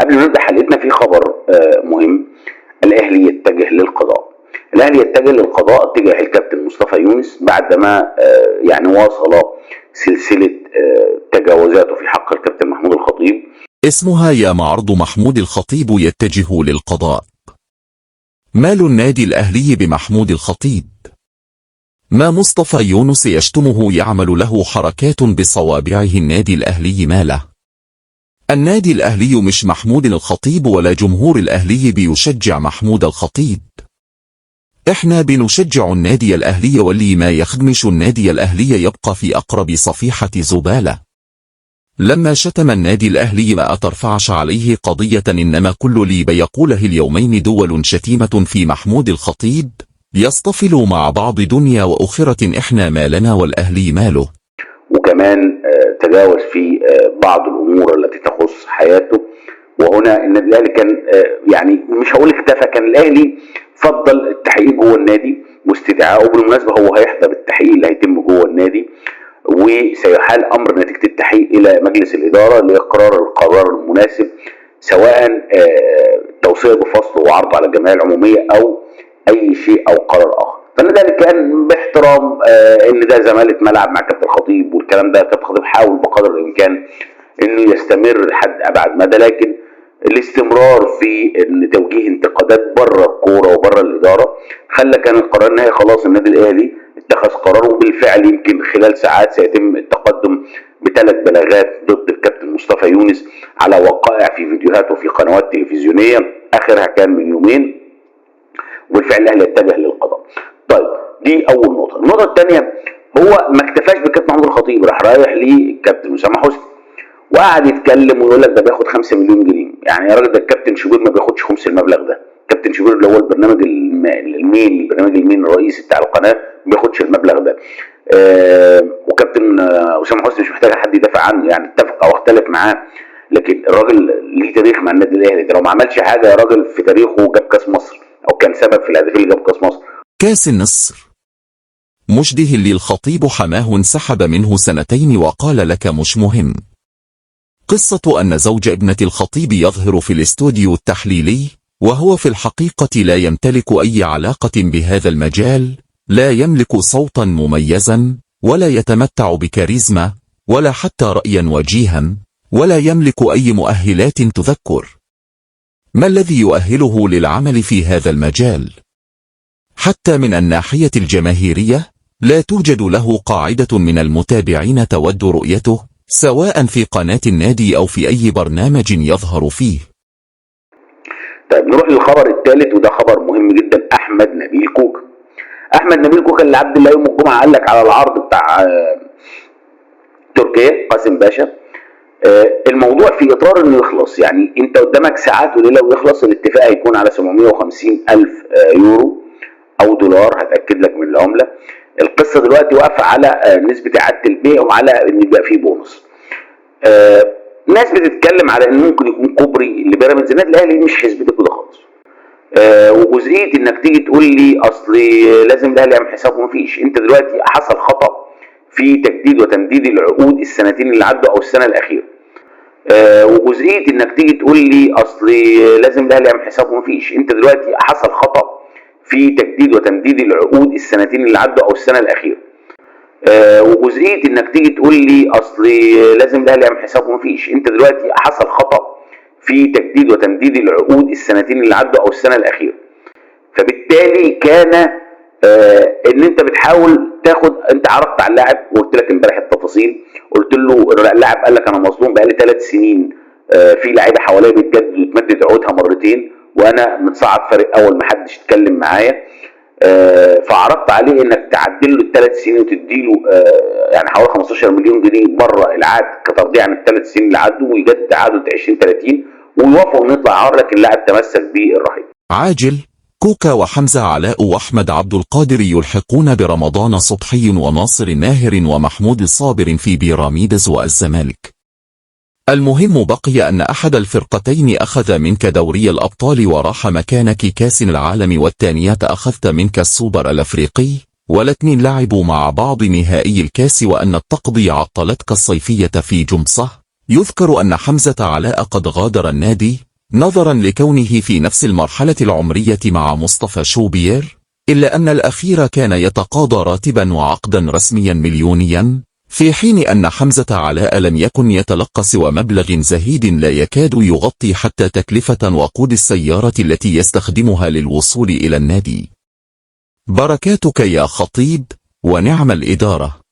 قبل ما نبدأ حلقتنا في خبر مهم. الأهلي يتجه للقضاء. الأهلي يتجه للقضاء تجاه الكابتن مصطفى يونس بعدما يعني واصل سلسلة تجاوزاته في حق الكابتن محمود الخطيب. اسمها يا معرض محمود الخطيب يتجه للقضاء. مال النادي الأهلي بمحمود الخطيب. ما مصطفى يونس يشتمه يعمل له حركات بصوابعه النادي الأهلي ماله. النادي الأهلي مش محمود الخطيب ولا جمهور الأهلي بيشجع محمود الخطيب. احنا بنشجع النادي الأهلي واللي ما يخدمش النادي الأهلي يبقى في أقرب صفيحة زبالة. لما شتم النادي الأهلي ما ترفعش عليه قضية، إنما كل اللي بيقوله اليومين دول شتيمة في محمود الخطيب يصطفلوا مع بعض دنيا وأخرة. احنا مالنا والأهلي ماله. وكمان تجاوز في بعض الأمور التي تخص حياته. وهنا النادي الأهلي كان يعني مش هقول اكتفى، كان الأهلي فضل التحقيق جوه النادي واستدعائه. بالمناسبة هو هيحضر التحقيق اللي هيتم جوه النادي، وسيحال أمر نتيجة التحقيق إلى مجلس الإدارة لإقرار القرار المناسب، سواء توصية بفصله وعرضه على الجمعية العمومية أو أي شيء أو قرار آخر. فالنادي الأهلي كان باحترام إن ده زمالة ملعب مع كابتن الخطيب والكلام ده. كابتن الخطيب حاول بقدر الإمكان إنه يستمر لحد أبعد مدى، لكن الاستمرار في ان توجيه انتقادات بره الكوره وبره الاداره خلى كان القرار النهائي خلاص النادي الاهلي اتخذ قراره. وبالفعل يمكن خلال ساعات سيتم التقدم ب3 بلاغات ضد الكابتن مصطفى يونس على وقائع في فيديوهات وفي قنوات تلفزيونيه، اخرها كان من يومين. وبالفعل الاهلي اتجه للقضاء. طيب دي اول نقطه. النقطه الثانيه، هو ما اكتفاش بكابتن محمود الخطيب، راح رايح للكابتن اسامه حسني وقعد يتكلم ويقول لك ده بياخد 5 مليون جنيه. يعني يا راجل ده الكابتن شوبير ما بياخدش خمس المبلغ ده. كابتن شوبير اللي هو البرنامج المين الرئيسي بتاع القناه ما بياخدش المبلغ ده. وكابتن اسامه حسني مش محتاج حد يدافع عنه، يعني اتفق او اختلف معاه، لكن الراجل ليه تاريخ مع النادي الاهلي. ده لو ما عملش حاجه يا راجل في تاريخه جاب كاس مصر او كان سبب في الهدفين اللي جاب كاس مصر. كاس النصر مش ده اللي الخطيب حماه انسحب منه 2 سنين وقال لك مش مهم. قصة أن زوج ابنة الخطيب يظهر في الاستوديو التحليلي وهو في الحقيقة لا يمتلك أي علاقة بهذا المجال، لا يملك صوتا مميزا ولا يتمتع بكاريزما ولا حتى رأيا وجيها ولا يملك أي مؤهلات تذكر. ما الذي يؤهله للعمل في هذا المجال؟ حتى من الناحية الجماهيرية لا توجد له قاعدة من المتابعين تود رؤيته، سواء في قناة النادي أو في أي برنامج يظهر فيه. طيب نروح للخبر الثالث، وده خبر مهم جدا. أحمد نبيل كوكا. أحمد نبيل كوكا اللي عبد الله يوم الجمعة قال لك على العرض بتاع تركيا قاسم باشا الموضوع في إطار إنه يخلص. يعني أنت قدامك ساعات وليلة ويخلص. الاتفاق هيكون على 750,000 يورو أو دولار، هتأكد لك من العملة. القصة دلوقتي واقفة على نسبة إعادة البيع وعلى إن يبقى فيه بونص. ناس بتتكلم على إن ممكن يكون كوبري لبيراميدز. النادي الأهلي مش حسبته كده خالص. وجزئية إنك تيجي تقول لي أصل لازم الأهلي يعمل حسابه، مفيش. أنت دلوقتي حصل خطأ في تجديد وتمديد العقود السنتين اللي عدوا أو السنة الأخيرة. وجزئية إنك تيجي تقول لي أصل لازم الأهلي يعمل حسابه، مفيش. أنت دلوقتي حصل خطأ في تجديد وتمديد العقود السنتين اللي عدوا أو السنة الأخيرة. وجزئية إنك تيجي تقول لي أصل لازم الأهلي يعمل حسابه، مفيش. أنت دلوقتي حصل خطأ في تجديد وتمديد العقود السنتين اللي عدوا أو السنة الأخيرة. فبالتالي كان إن أنت بتحاول تاخد. أنت عرضت على اللاعب وقلت لك امبارح التفاصيل، قلت له اللاعب قال لك أنا مظلوم بقالي 3 سنين، في لعيبة حواليا بتجدد وتمدد عقودها مرتين وأنا متصعد فريق أول ما حدش يتكلم معايا. فعرضت عليه انك تعدل له ال3 سنين وتديله يعني حوالي 15 مليون جنيه بره العقد كترضيع عن ال3 سنين اللي عدوا، ويجدد عقده 2030 ويوافقوا نطلع عار. لكن اللاعب تمسك بالرحيل. عاجل. كوكا وحمزة علاء وأحمد عبد القادر يلحقون برمضان صبحي وناصر ماهر ومحمود الصابر في بيراميدز والزمالك. المهم بقي أن أحد الفرقتين أخذ منك دوري الأبطال وراح مكانك كاس العالم، والثانية أخذت منك السوبر الأفريقي، والاثنين لعبوا مع بعض نهائي الكاس، وأن التقضي عطلتك الصيفية في جمصة. يذكر أن حمزة علاء قد غادر النادي نظرا لكونه في نفس المرحلة العمرية مع مصطفى شوبير، إلا أن الأخير كان يتقاضى راتبا وعقدا رسميا مليونيا، في حين أن حمزة علاء لم يكن يتلقى سوى مبلغ زهيد لا يكاد يغطي حتى تكلفة وقود السيارة التي يستخدمها للوصول إلى النادي. بركاتك يا خطيب، ونعم الإدارة.